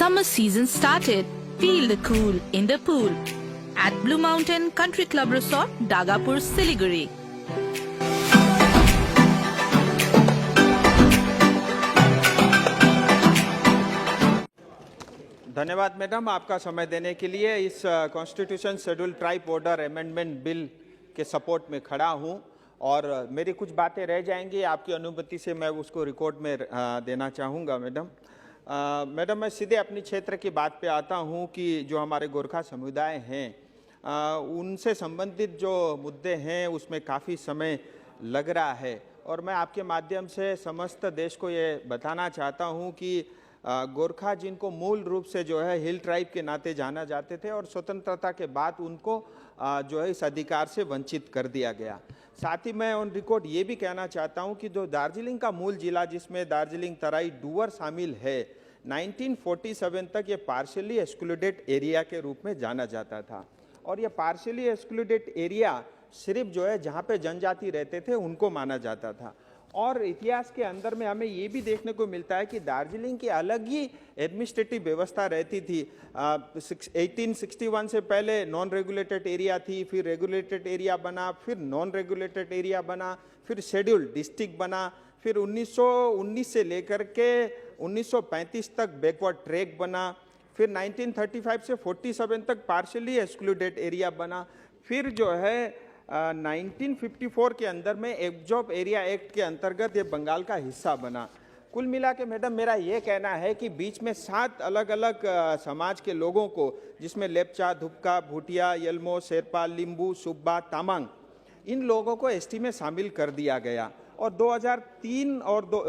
summer season started, feel the cool in the pool at Blue Mountain Country Club Resort, Dagapur, Siliguri. धन्यवाद madam, आपका समय देने के लिए। इस constitution schedule tribe border amendment bill के सपोर्ट में खड़ा हूं और मेरी कुछ बातें रह जाएंगी, आपकी अनुमति से मैं उसको रिकॉर्ड में देना चाहूँगा मैडम। मैडम, मैं सीधे अपनी क्षेत्र की बात पे आता हूं कि जो हमारे गोरखा समुदाय हैं उनसे संबंधित जो मुद्दे हैं उसमें काफ़ी समय लग रहा है और मैं आपके माध्यम से समस्त देश को ये बताना चाहता हूं कि गोरखा जिनको मूल रूप से जो है हिल ट्राइब के नाते जाना जाते थे और स्वतंत्रता के बाद उनको जो है इस अधिकार से वंचित कर दिया गया। साथ ही मैं ऑन रिकॉर्ड ये भी कहना चाहता हूं कि जो दार्जिलिंग का मूल जिला जिसमें दार्जिलिंग, तराई, डुअर शामिल है, 1947 तक ये पार्शियली एक्सक्लूडेड एरिया के रूप में जाना जाता था और ये पार्शियली एक्सक्लूडेड एरिया सिर्फ जो है जहाँ पे जनजाति रहते थे उनको माना जाता था। और इतिहास के अंदर में हमें ये भी देखने को मिलता है कि दार्जिलिंग की अलग ही एडमिनिस्ट्रेटिव व्यवस्था रहती थी। 1861 से पहले नॉन रेगुलेटेड एरिया थी, फिर रेगुलेटेड एरिया बना, फिर नॉन रेगुलेटेड एरिया बना, फिर शेड्यूल्ड डिस्ट्रिक्ट बना, फिर 1919 से लेकर के 1935 तक बैकवर्ड ट्रैक बना, फिर 1935 से 47 तक पार्शियली एक्सक्लूडेड एरिया बना, फिर जो है 1954 के अंदर में एब्जॉर्ब एरिया एक्ट के अंतर्गत ये बंगाल का हिस्सा बना। कुल मिला के मैडम मेरा ये कहना है कि बीच में 7 अलग अलग समाज के लोगों को, जिसमें लेप्चा, धुपका, भूटिया, यल्मो, शेरपा, लिंबू, सुब्बा, तामांग, इन लोगों को एसटी में शामिल कर दिया गया और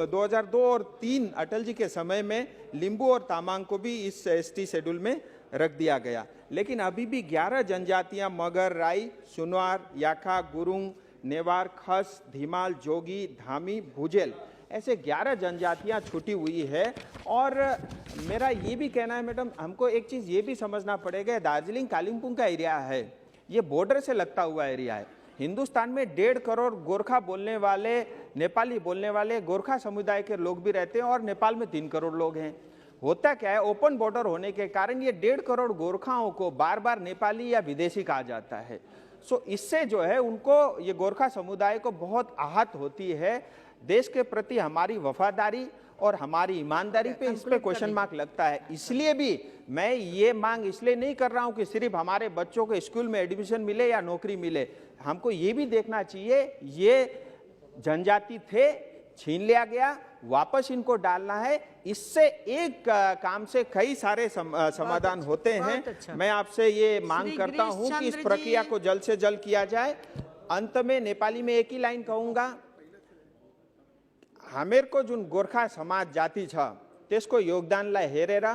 2002 और 3 अटल जी के समय में लिंबू और तामांग को भी इस एसटी शेड्यूल में रख दिया गया। लेकिन अभी भी 11 जनजातियां मगर, राई, सुनवार, याखा, गुरुंग, नेवार, खस, धीमाल, जोगी, धामी, भुजेल, ऐसे 11 जनजातियां छूटी हुई है। और मेरा ये भी कहना है मैडम, हमको एक चीज़ ये भी समझना पड़ेगा, दार्जिलिंग कालिम्पोंग का एरिया है, ये बॉर्डर से लगता हुआ एरिया है। हिंदुस्तान में 1.5 करोड़ गोरखा बोलने वाले, नेपाली बोलने वाले गोरखा समुदाय के लोग भी रहते हैं और नेपाल में 3 करोड़ लोग हैं। होता क्या है, ओपन बॉर्डर होने के कारण ये 1.5 करोड़ गोरखाओं को बार बार नेपाली या विदेशी कहा जाता है। सो इससे जो है उनको, ये गोरखा समुदाय को बहुत आहत होती है। देश के प्रति हमारी वफादारी और हमारी ईमानदारी पे इस पे क्वेश्चन मार्क लगता है। इसलिए भी मैं ये मांग इसलिए नहीं कर रहा हूँ कि सिर्फ हमारे बच्चों को स्कूल में एडमिशन मिले या नौकरी मिले, हमको ये भी देखना चाहिए ये जनजाति थे, छीन लिया गया, वापस इनको डालना है। इससे एक काम से कई सारे समाधान होते हैं। अच्छा। मैं आपसे ये मांग करता हूं कि इस प्रक्रिया को जल्द से जल्द किया जाए। अंत में नेपाली में एक ही लाइन कहूंगा, हमेर को जो गोरखा समाज जाति छ त्यसको योगदानलाई हेरेर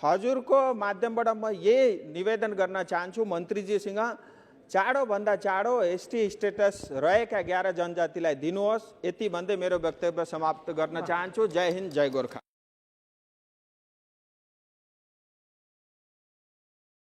हजुरको माध्यमबाट म ये निवेदन गर्न चाहन्छु मन्त्रीजीसँग, चाँडो भन्दा चाँडो एसटी स्टेटस रहेका 11 जनजातिलाई दिनुहोस्। यति भन्दै मेरो वक्तव्य समाप्त गर्न चाहन्छु। जय हिन्द, जय गोरखा।